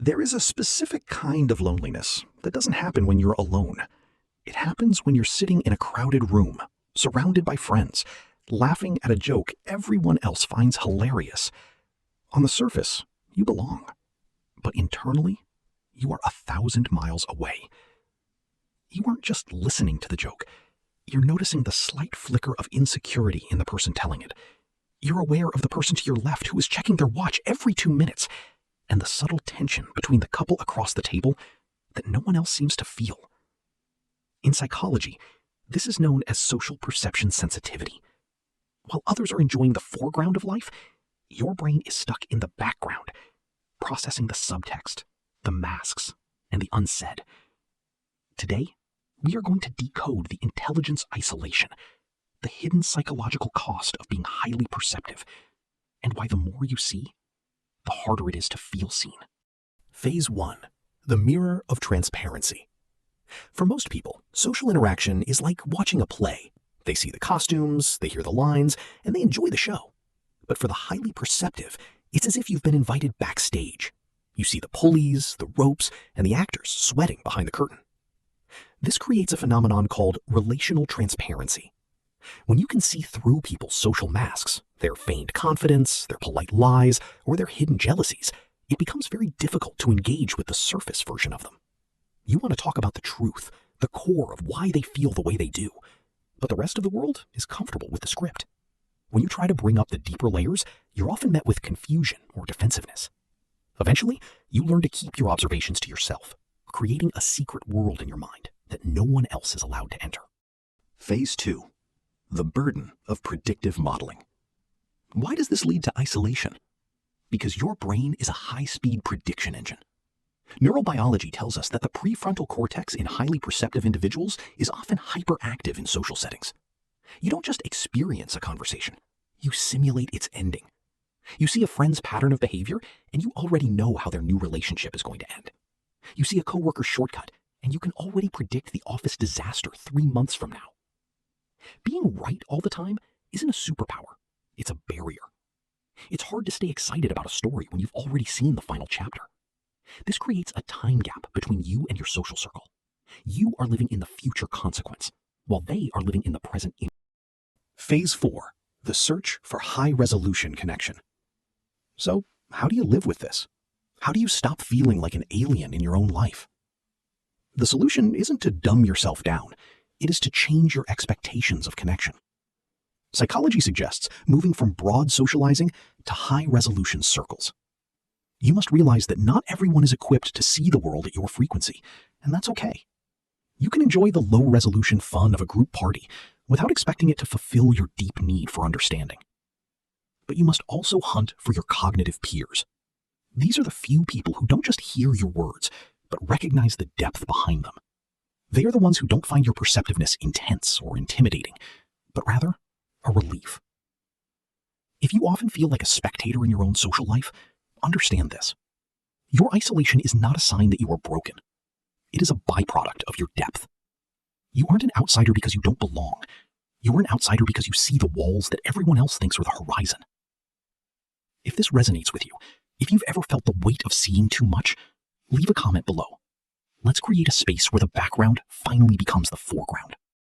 There is a specific kind of loneliness that doesn't happen when you're alone. It happens when you're sitting in a crowded room, surrounded by friends, laughing at a joke everyone else finds hilarious. On the surface, you belong, but internally, you are 1,000 miles away. You aren't just listening to the joke. You're noticing the slight flicker of insecurity in the person telling it. You're aware of the person to your left who is checking their watch every 2 minutes, and the subtle tension between the couple across the table that no one else seems to feel. In psychology, this is known as social perception sensitivity. While others are enjoying the foreground of life, your brain is stuck in the background, processing the subtext, the masks, and the unsaid. Today, we are going to decode the intelligence isolation, the hidden psychological cost of being highly perceptive, and why the more you see, the harder it is to feel seen. Phase 1. The mirror of transparency. For most people, social interaction is like watching a play. They see the costumes, they hear the lines, and they enjoy the show. But for the highly perceptive, it's as if you've been invited backstage. You see the pulleys, the ropes, and the actors sweating behind the curtain. This creates a phenomenon called relational transparency. When you can see through people's social masks, their feigned confidence, their polite lies, or their hidden jealousies, it becomes very difficult to engage with the surface version of them. You want to talk about the truth, the core of why they feel the way they do, but the rest of the world is comfortable with the script. When you try to bring up the deeper layers, you're often met with confusion or defensiveness. Eventually, you learn to keep your observations to yourself, creating a secret world in your mind that no one else is allowed to enter. Phase 2. The burden of predictive modeling. Why does this lead to isolation? Because your brain is a high-speed prediction engine. Neurobiology tells us that the prefrontal cortex in highly perceptive individuals is often hyperactive in social settings. You don't just experience a conversation, you simulate its ending. You see a friend's pattern of behavior, and you already know how their new relationship is going to end. You see a coworker's shortcut, and you can already predict the office disaster 3 months from now. Being right all the time isn't a superpower, it's a barrier. It's hard to stay excited about a story when you've already seen the final chapter. This creates a time gap between you and your social circle. You are living in the future consequence, while they are living in the present. Phase 4. The search for high-resolution connection. So, how do you live with this? How do you stop feeling like an alien in your own life? The solution isn't to dumb yourself down. It is to change your expectations of connection. Psychology suggests moving from broad socializing to high-resolution circles. You must realize that not everyone is equipped to see the world at your frequency, and that's okay. You can enjoy the low-resolution fun of a group party without expecting it to fulfill your deep need for understanding. But you must also hunt for your cognitive peers. These are the few people who don't just hear your words, but recognize the depth behind them. They are the ones who don't find your perceptiveness intense or intimidating, but rather a relief. If you often feel like a spectator in your own social life, understand this. Your isolation is not a sign that you are broken. It is a byproduct of your depth. You aren't an outsider because you don't belong. You're an outsider because you see the walls that everyone else thinks are the horizon. If this resonates with you, if you've ever felt the weight of seeing too much, leave a comment below. Let's create a space where the background finally becomes the foreground.